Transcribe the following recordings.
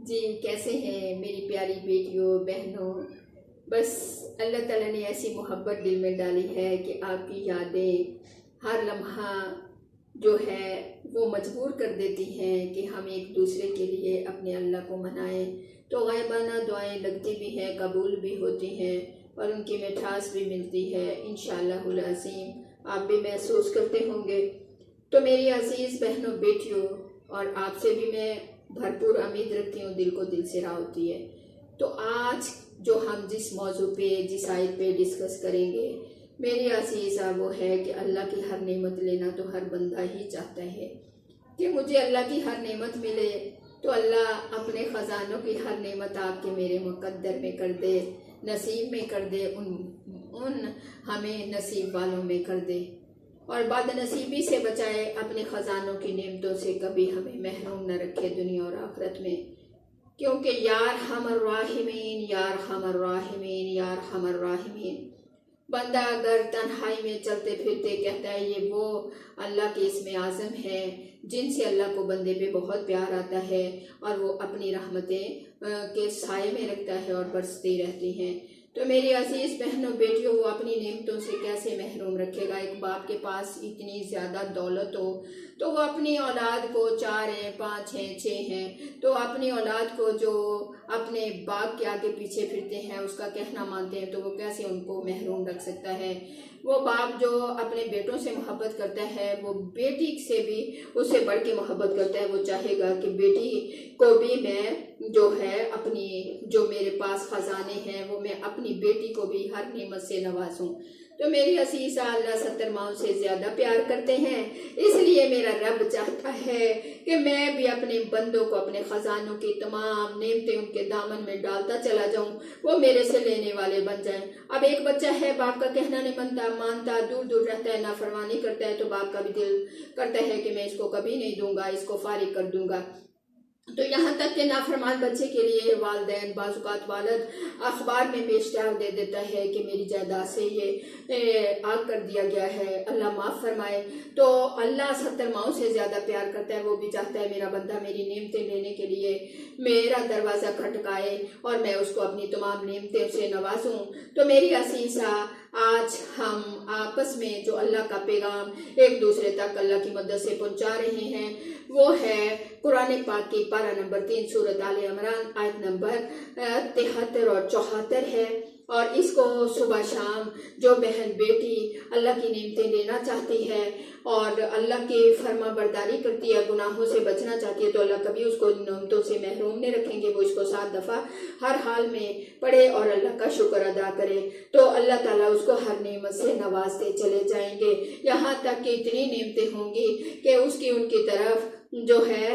جی کیسے ہیں میری پیاری بیٹیوں بہنوں؟ بس اللہ تعالیٰ نے ایسی محبت دل میں ڈالی ہے کہ آپ کی یادیں ہر لمحہ جو ہے وہ مجبور کر دیتی ہیں کہ ہم ایک دوسرے کے لیے اپنے اللہ کو منائیں، تو غائبانہ دعائیں لگتی بھی ہیں، قبول بھی ہوتی ہیں اور ان کی مٹھاس بھی ملتی ہے انشاءاللہ العظیم۔ آپ بھی محسوس کرتے ہوں گے۔ تو میری عزیز بہنوں بیٹیوں، اور آپ سے بھی میں بھرپور امید رکھتی ہوں، دل کو دل سے راہ ہوتی ہے۔ تو آج جو ہم جس موضوع پہ جس آیت پہ ڈسکس کریں گے میری عزیزہ، وہ ہے کہ اللہ کی ہر نعمت لینا تو ہر بندہ ہی چاہتا ہے کہ مجھے اللہ کی ہر نعمت ملے، تو اللہ اپنے خزانوں کی ہر نعمت آپ کے میرے مقدر میں کر دے، نصیب میں کر دے، ان ہمیں نصیب والوں میں کر دے، اور بد نصیبی سے بچائے، اپنے خزانوں کی نعمتوں سے کبھی ہمیں محروم نہ رکھے دنیا اور آخرت میں، کیونکہ یا ارحم الراحمین، یا ارحم الراحمین، یا ارحم الراحمین۔ بندہ اگر تنہائی میں چلتے پھرتے کہتا ہے یہ وہ اللہ کے اسم اعظم ہے جن سے اللہ کو بندے پہ بہت پیار آتا ہے، اور وہ اپنی رحمتیں کے سائے میں رکھتا ہے اور برستی رہتی ہیں، تو میری عزیز بہنوں بیٹیوں، وہ اپنی نعمتوں سے کیسے محروم رکھے گا؟ ایک باپ کے پاس اتنی زیادہ دولت ہو تو وہ اپنی اولاد کو 4 ہیں، 5 ہیں، 6 ہیں، تو اپنی اولاد کو جو اپنے باپ کے آگے پیچھے پھرتے ہیں، اس کا کہنا مانتے ہیں، تو وہ کیسے ان کو محروم رکھ سکتا ہے؟ وہ باپ جو اپنے بیٹوں سے محبت کرتا ہے، وہ بیٹی سے بھی اس سے بڑھ کے محبت کرتا ہے، وہ چاہے گا کہ بیٹی کو بھی میں جو ہے اپنی جو میرے پاس خزانے ہیں وہ میں اپنی بیٹی کو بھی ہر نعمت سے نوازوں۔ تو میری عزیزہ، اللہ 70 ماؤں سے زیادہ پیار کرتے ہیں، اس لیے میرا رب چاہتا ہے کہ میں بھی اپنے بندوں کو اپنے خزانوں کی تمام نعمتیں ان کے دامن میں ڈالتا چلا جاؤں، وہ میرے سے لینے والے بن جائیں۔ اب ایک بچہ ہے، باپ کا کہنا نہیں مانتا، دور دور رہتا ہے، نافرمانی کرتا ہے، تو باپ کا بھی دل کرتا ہے کہ میں اس کو کبھی نہیں دوں گا، اس کو فارغ کر دوں گا۔ تو یہاں تک کہ نافرمان بچے کے لیے والدین، بعض اوقات والد اخبار میں بھی اشتہار دے دیتا ہے کہ میری جائیداد سے یہ آگ کر دیا گیا ہے، اللہ معاف فرمائے۔ تو اللہ 70 ماؤں سے زیادہ پیار کرتا ہے، وہ بھی چاہتا ہے میرا بندہ میری نعمتیں لینے کے لیے میرا دروازہ کھٹکائے اور میں اس کو اپنی تمام نعمتیں سے نوازوں۔ تو میری عزیزہ، آج ہم آپس میں جو اللہ کا پیغام ایک دوسرے تک اللہ کی مدد سے پہنچا رہے ہیں، وہ ہے قرآن پاک کی پارہ نمبر 3 سورۃ آل عمران آیت نمبر 73 اور 74 ہے، اور اس کو صبح شام جو بہن بیٹی اللہ کی نعمتیں لینا چاہتی ہے اور اللہ کی فرما برداری کرتی ہے، گناہوں سے بچنا چاہتی ہے، تو اللہ کبھی اس کو نعمتوں سے محروم نہیں رکھیں گے۔ وہ اس کو 7 دفعہ ہر حال میں پڑھے اور اللہ کا شکر ادا کرے، تو اللہ تعالیٰ اس کو ہر نعمت سے نوازتے چلے جائیں گے، یہاں تک کہ اتنی نعمتیں ہوں گی کہ اس کی ان کی طرف جو ہے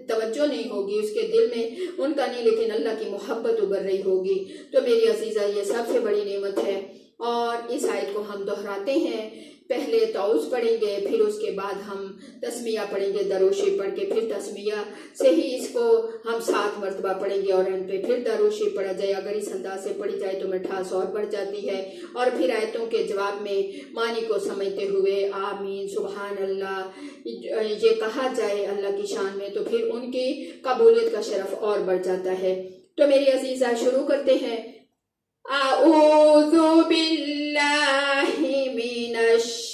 توجہ نہیں ہوگی، اس کے دل میں ان کا نہیں، لیکن اللہ کی محبت ابھر رہی ہوگی۔ تو میری عزیزہ، یہ سب سے بڑی نعمت ہے، اور اس آیت کو ہم دہراتے ہیں۔ پہلے تعوذ پڑھیں گے، پھر اس کے بعد ہم تسمیہ پڑھیں گے، دروشی پڑھ کے پھر تسمیہ سے ہی اس کو ہم 7 مرتبہ پڑھیں گے، اور ان پہ پھر دروشی پڑھا جائے۔ اگر اس انداز سے پڑھی جائے تو مٹھاس اور بڑھ جاتی ہے، اور پھر آیتوں کے جواب میں معنی کو سمجھتے ہوئے آمین، سبحان اللہ یہ کہا جائے اللہ کی شان میں، تو پھر ان کی قبولیت کا شرف اور بڑھ جاتا ہے۔ تو میری عزیزہ، شروع کرتے ہیں۔ اعوذ باللہ من الشیطان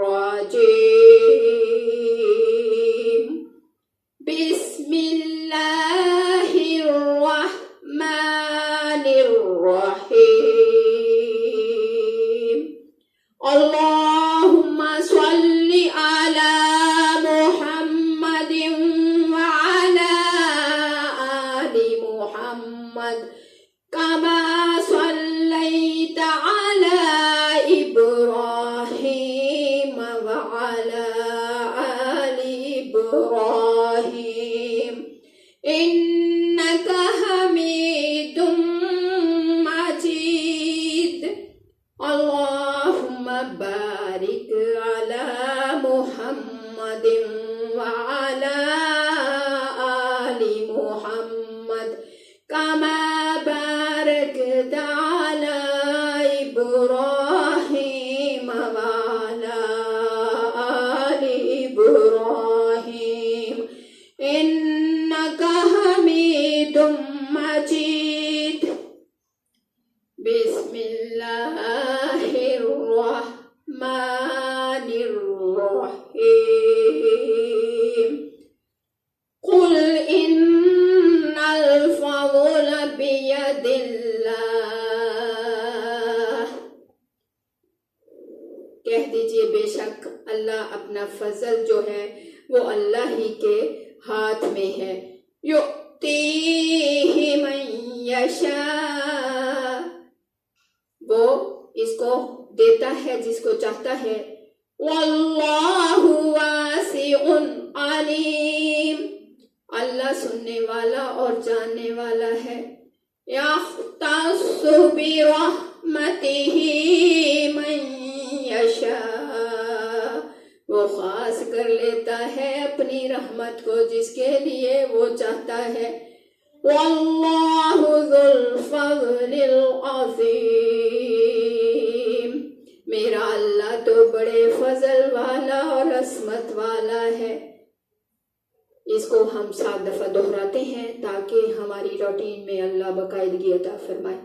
الرجیم، بسم اللہ الرحمن الرحیم، اللہم صلی علی محمد وعلی آل محمد کما صلیت علی ابراہیم وعلی آل ابراہیم انک حمید مجید۔ بسم اللہ الرحمن الرحیم قل ان الفضل بید اللہ، کہہ دیجئے بے شک اللہ اپنا فضل جو ہے وہ اللہ ہی کے ہاتھ میں ہے. یؤتیہ من یشاء، وہ اس کو دیتا ہے جس کو چاہتا ہے. واللہ واسع علیم، اللہ سننے والا اور جاننے والا ہے. یختص برحمتہ من یشاء، وہ خاص کر لیتا ہے اپنی رحمت کو جس کے لیے وہ چاہتا ہے. واللہ ذو الفضل العظیم، میرا اللہ تو بڑے فضل والا اور عظمت والا ہے. اس کو ہم 7 دفعہ دہراتے ہیں تاکہ ہماری روٹین میں اللہ باقاعدگی عطا فرمائے.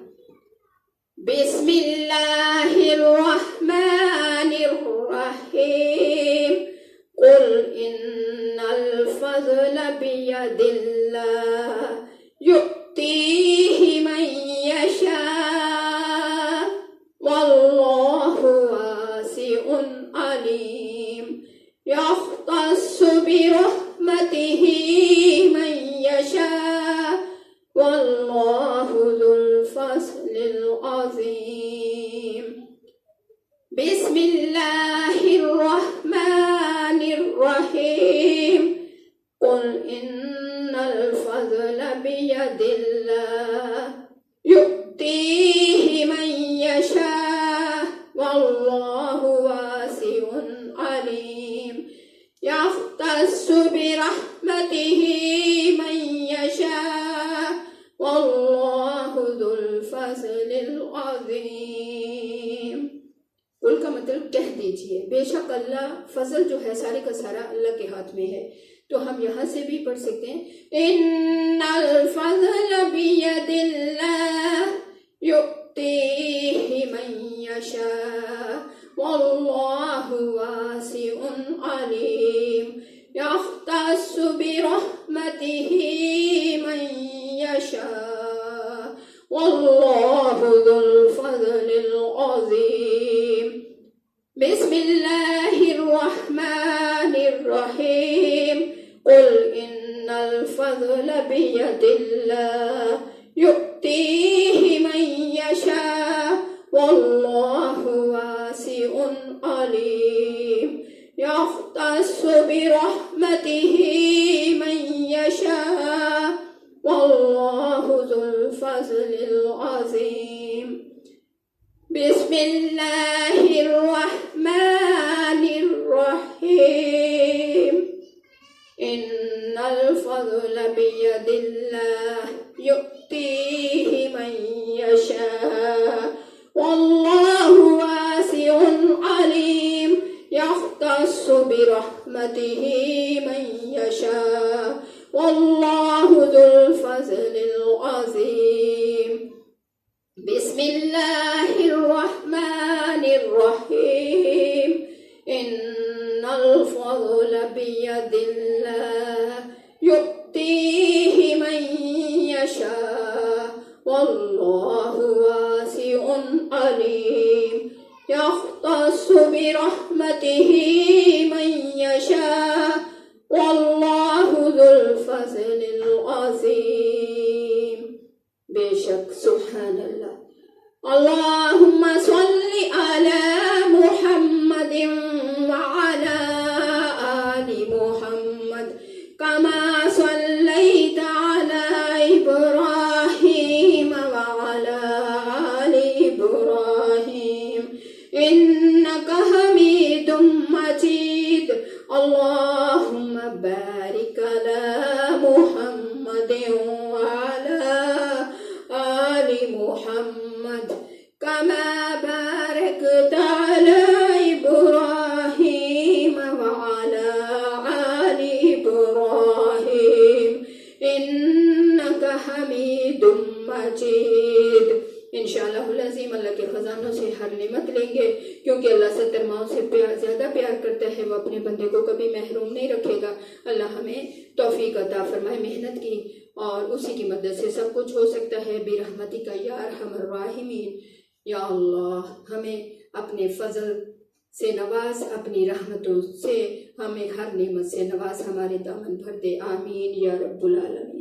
بسم اللہ الرحمن الرحیم قل ان الفضل بید اللہ یؤتیہ من یشاء واللہ واسع علیم. یختص برحمتہ من یشاء واللہ ذو الفضل العظیم. بسم اللہ الرحمن الرحیم قل ان الفضل بید اللہ یؤتیہ من یشاء واللہ واسع علیم. یختص برحمتہ من یشاء واللہ ذو الفضل العظیم. قل کا مطلب کہہ دیجئے بے شک اللہ فضل جو ہے سارے کا سارا اللہ کے ہاتھ میں ہے. تو ہم یہاں سے بھی پڑھ سکتے ہیں ان الفضل بید اللہ یؤتیہ من یشاء واللہ واسع علیم. یختص برحمتہ من یشاء واللہ ذو الفضل العظیم. بسم اللہ الرحمن الرحیم قل ان الفضل بید اللہ یؤتیہ من یشاء واللہ واسع علیم. یختص برحمتہ من یشاء واللہ ذو الفضل العظیم. بسم اللہ الرحمن الرحیم ان الفضل بید اللہ یؤتیہ من یشاء واللہ واسع علیم. یختص برحمتہ من یشاء واللہ ذو الفضل العظیم. بسم اللہ الرحمن الرحیم ان الفضل بید اللہ یؤتیہ من یشاء واللہ واسع علیم. یختص برحمتہ من یشاء واللہ ذو الفضل العظیم. بے شک سبحان اللہ. اللہم صلی علی محمد وعلی آل محمد کما صلیت علی ابراہیم وعلی آل ابراہیم انک حمید مجید. اللہم بارک علی محمد وعلی آل محمد کما بارکت علی ابراہیم وعلی آل ابراہیم انک حمید مجید. انشاءاللہ العظیم اللہ کے خزانوں سے ہر نعمت لیں گے، کیونکہ اللہ 70 ماؤں سے زیادہ پیار کرتا ہے، وہ اپنے بندے کو کبھی محروم نہیں رکھے گا۔ اللہ ہمیں توفیق عطا فرمائے محنت کی، اور اسی کی مدد سے سب کچھ ہو سکتا ہے۔ برحمتک یا ارحم الراحمین، یا اللہ ہمیں اپنے فضل سے نواز، اپنی رحمتوں سے ہمیں ہر نعمت سے نواز، ہمارے دامن بھر دے، آمین یا رب العالمین۔